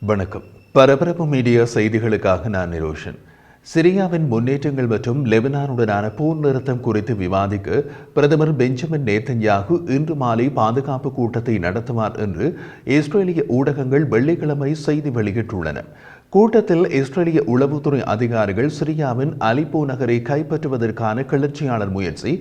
வணக்கம். பரபரப்பு மீடியா செய்திகளுக்காக நான் நிரோஷன். சிரியாவின் முன்னேற்றங்கள் மற்றும் லெபனானுடனான போர் நிறுத்தம் குறித்து விவாதிக்க பிரதமர் பெஞ்சமின் நேத்தன்யாகு இன்று மாலை பாதுகாப்பு கூட்டத்தை நடத்துவார் என்று இஸ்ரேலிய ஊடகங்கள் வெள்ளிக்கிழமை செய்தி வெளியிட்டுள்ளன. கூட்டத்தில் இஸ்ரேலிய உளவுத்துறை அதிகாரிகள் சிரியாவின் அலிப்போ நகரை கைப்பற்றுவதற்கான கிளர்ச்சியாளர் முயற்சி,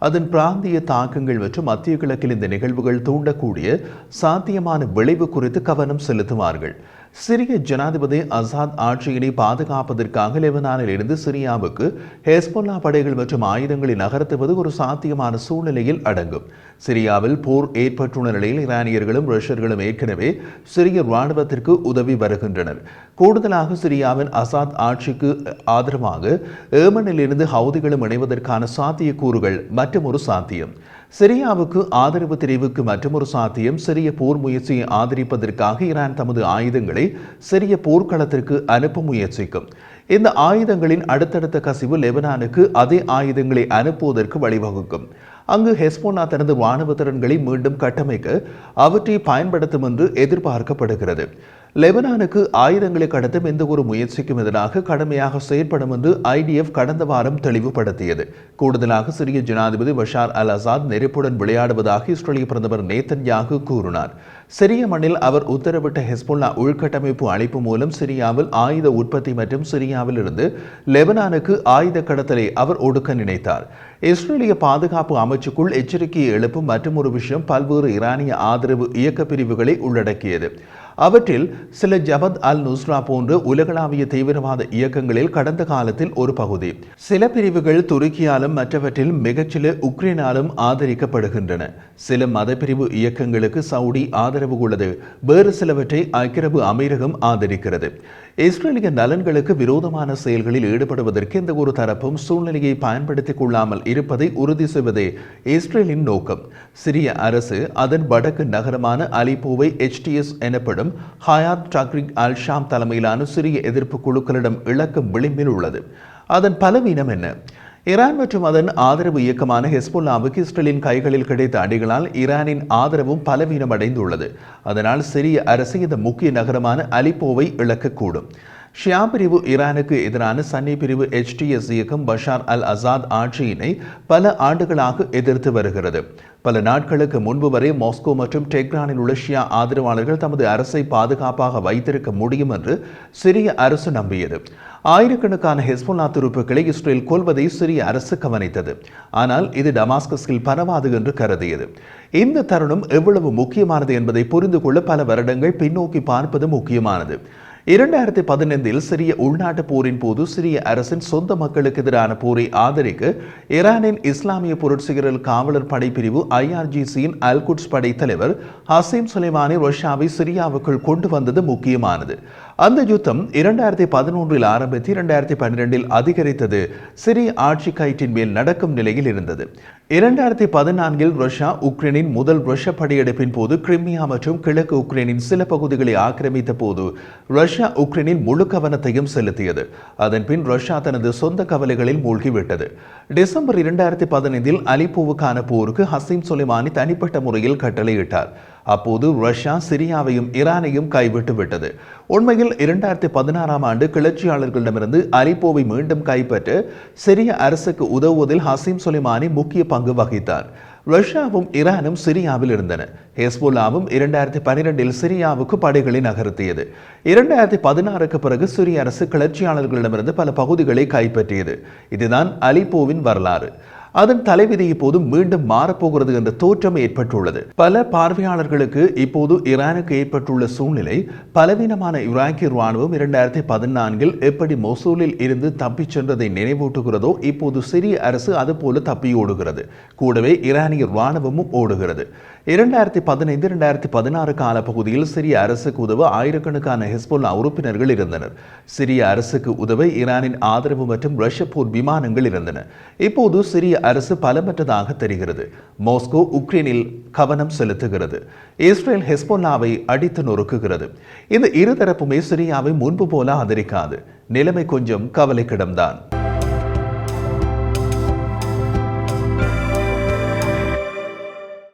அதன் பிராந்திய தாக்கங்கள் மற்றும் மத்திய கிழக்கில் இந்த நிகழ்வுகள் தூண்டக்கூடிய சாத்தியமான விளைவு குறித்து கவனம் செலுத்துவார்கள். சிரிய ஜனாதிபதி அசாத் ஆட்சியினை பாதுகாப்பதற்காக லெபனானில் இருந்து சிரியாவுக்கு ஹெஸ்பொல்லா படைகள் மற்றும் ஆயுதங்களை நகர்த்துவது ஒரு சாத்தியமான சூழ்நிலையில் அடங்கும். சிரியாவில் போர் ஏற்பட்டுள்ள நிலையில் ஈரானியர்களும் ரஷ்யர்களும் ஏற்கனவே சிரிய இராணுவத்திற்கு உதவி வருகின்றனர். கூடுதலாக சிரியாவின் அசாத் ஆட்சிக்கு ஆதரவாக ஏமனில் இருந்து ஹவுதிகளும் இணைவதற்கான சாத்தியக்கூறுகள் மற்றொரு சாத்தியம். சிரியாவுக்கு ஆதரவு தெரிவுக்கு மற்றொரு சாத்தியம் சிரிய போர் முயற்சியை ஆதரிப்பதற்காக ஈரான் தமது ஆயுதங்களை சிரிய போர்க்களத்திற்கு அனுப்ப முயற்சிக்கும். இந்த ஆயுதங்களின் அடுத்தடுத்த கசிவு லெபனானுக்கு அதே ஆயுதங்களை அனுப்புவதற்கு வழிவகுக்கும். அங்கு ஹெஸ்போலா தனது ராணுவ திறன்களை மீண்டும் கட்டமைக்க அவற்றை பயன்படுத்தும் என்று எதிர்பார்க்கப்படுகிறது. லெபனானுக்கு ஆயுதங்களை கடத்தும் எந்த ஒரு முயற்சிக்கும் எதிராக கடுமையாக செயற்படும் என்று IDF கடந்த வாரம் தெளிவுபடுத்தியது. கூடுதலாக சிரிய ஜனாதிபதி பஷார் அல் அசாத் நெருப்புடன் விளையாடுவதாக இஸ்ரேலிய பிரதமர் நேத்தன்யாகு கூறினார். சிரிய மண்ணில் அவர் உத்தரவிட்ட ஹெஸ்பொல்லா உள்கட்டமைப்பு அழைப்பு மூலம் சிரியாவில் ஆயுத உற்பத்தி மற்றும் சிரியாவில் இருந்து லெபனானுக்கு ஆயுத கடத்தலை அவர் ஒடுக்க நினைத்தார். இஸ்ரேலிய பாதுகாப்பு அமைச்சுக்குள் எச்சரிக்கையை எழுப்பும் மற்றொரு விஷயம் பல்வேறு ஈரானிய ஆதரவு இயக்க பிரிவுகளை உள்ளடக்கியது. அவற்றில் சில ஜபத் அல் நுஸ்ரா போன்ற உலகளாவிய தீவிரவாத இயக்கங்களில் கடந்த காலத்தில் ஒரு பகுதி. சில பிரிவுகள் துருக்கியாலும் மற்றவற்றில் மிகச்சில உக்ரைனாலும் ஆதரிக்கப்படுகின்றன. சில மதப்பிரிவு இயக்கங்களுக்கு சவுடி ஆதரவு உள்ளது. வேறு சிலவற்றை ஐக்கிய அரபு அமீரகம் ஆதரிக்கிறது. இஸ்ரேலிய நலன்களுக்கு விரோதமான செயல்களில் ஈடுபடுவதற்கு எந்த ஒரு தரப்பும் சூழ்நிலையை பயன்படுத்திக் கொள்ளாமல் இருப்பதை உறுதி செய்வதே இஸ்ரேலின் நோக்கம். சிரிய அரசு அதன் வடக்கு நகரமான அலிப்போவை HTS எனப்படும் ஹயாத் டக்ரிக் அல் ஷாம் தலைமையிலான சிரிய எதிர்ப்பு குழுக்களிடம் இழக்கும் விளிம்பில் உள்ளது. அதன் பலவீனம் என்ன? ஈரான் மற்றும் அதன் ஆதரவு இயக்கமான ஹெஸ்பொல்லாவுக்கு இஸ்ரேலின் கைகளில் கிடைத்த அடிகளால் ஈரானின் ஆதரவும் பலவீனம் அடைந்துள்ளது. அதனால் சிரிய அரசு இந்த முக்கிய நகரமான அலிப்போவை இழக்கக்கூடும். ஷியா பிரிவு ஈரானுக்கு எதிரான சன்னி பிரிவு HTS இயக்கம் பஷார் அல் அசாத் ஆட்சியினை பல ஆண்டுகளாக எதிர்த்து வருகிறது. பல நாட்களுக்கு முன்பு வரை மாஸ்கோ மற்றும் டெஹ்ரானில் உள்ள ஷியா ஆதரவாளர்கள் தமது அரசை பாதுகாப்பாக வைத்திருக்க முடியும் என்று சிரிய அரசு நம்பியது. ஆயிரக்கணக்கான ஹெஸ்பொல்லா துருப்புக்களை இஸ்ரேல் கொல்வதை சிரிய அரசு கவனித்தது. ஆனால் இது டமாஸ்கஸில் பரவாது என்று கருதியது. இந்த தருணம் எவ்வளவு முக்கியமானது என்பதை புரிந்து கொள்ள பல வருடங்கள் பின்னோக்கி பார்ப்பது முக்கியமானது. 2015 சிரிய உள்நாட்டு போரின் போது சிரிய அரசின் சொந்த மக்களுக்கு எதிரான போரை ஆதரிக்க ஈரானின் இஸ்லாமிய புரட்சிகரல் காவலர் படைப்பிரிவு IRGCயின் அல்குட்ஸ் படை தலைவர் ஹசீம் சுலைமானி ரஷ்யாவை சிரியாவுக்குள் கொண்டு வந்தது முக்கியமானது. அந்த யுத்தம் 2011 ஆரம்பித்து 2012 அதிகரித்தது. சிரிய ஆட்சி கயிற்றின் மேல் நடக்கும் நிலையில் இருந்தது. 2014 ரஷ்யா உக்ரைனின் முதல் ரஷ்ய படையெடுப்பின் போது கிரிமியா மற்றும் கிழக்கு உக்ரைனின் சில பகுதிகளை ஆக்கிரமித்த போது ரஷ்யா உக்ரைனின் முழு கவனத்தையும் செலுத்தியது. அதன் பின் ரஷ்யா தனது சொந்த கவலைகளில் மூழ்கிவிட்டது. டிசம்பர் 2015 அலிப்போவுக்கான போருக்கு ஹசீம் சுலைமானி தனிப்பட்ட முறையில் கட்டளையிட்டார். அப்போது ரஷ்யா சிரியாவையும் ஈரானையும் கைவிட்டு விட்டது. உண்மையில் 2016 ஆண்டு கிளர்ச்சியாளர்களிடமிருந்து அலிப்போவை மீண்டும் கைப்பற்ற சிரிய அரசுக்கு உதவுவதில் ஹசீம் சுலைமானி முக்கிய பங்கு வகித்தார். ரஷ்யாவும் ஈரானும் சிரியாவில் இருந்தன. ஹெஸ்பொல்லாவும் 2012 சிரியாவுக்கு படைகளை நகர்த்தியது. 2016க்கு பிறகு சிரிய அரசு கிளர்ச்சியாளர்களிடமிருந்து பல பகுதிகளை கைப்பற்றியது. இதுதான் அலிப்போவின் வரலாறு. அதன் தலைவிதி இப்போது மீண்டும் மாறப்போகிறது என்ற தோற்றம் ஏற்பட்டுள்ளது. பல பார்வையாளர்களுக்கு இப்போது ஈரானுக்கு ஏற்பட்டுள்ள சூழ்நிலை பலவீனமான ஈராக்கிய ராணுவம் 2014 எப்படி மொசூலில் இருந்து தப்பிச் சென்றதை நினைவூட்டுகிறதோ இப்போது சிரிய அரசு அதுபோல தப்பியோடுகிறது. கூடவே ஈரானிய ராணுவமும் ஓடுகிறது. 2015-2016 கால பகுதியில் சிரிய அரசுக்கு உதவ ஆயிரக்கணக்கான ஹெஸ்பொல்லா உறுப்பினர்கள் இருந்தனர். சிரிய அரசுக்கு உதவ ஈரானின் ஆதரவு மற்றும் ரஷ்ய போர் விமானங்கள் இருந்தன. இப்போது சிரிய அரசு பலமற்றதாக தெரிகிறது. மாஸ்கோ உக்ரைனில் கவனம் செலுத்துகிறது. இஸ்ரேல் ஹெஸ்பொல்லாவை அடித்து நொறுக்குகிறது. இந்த இருதரப்புமே சிரியாவை முன்பு போல ஆதரிக்காது. நிலைமை கொஞ்சம் கவலைக்கிடம்தான்.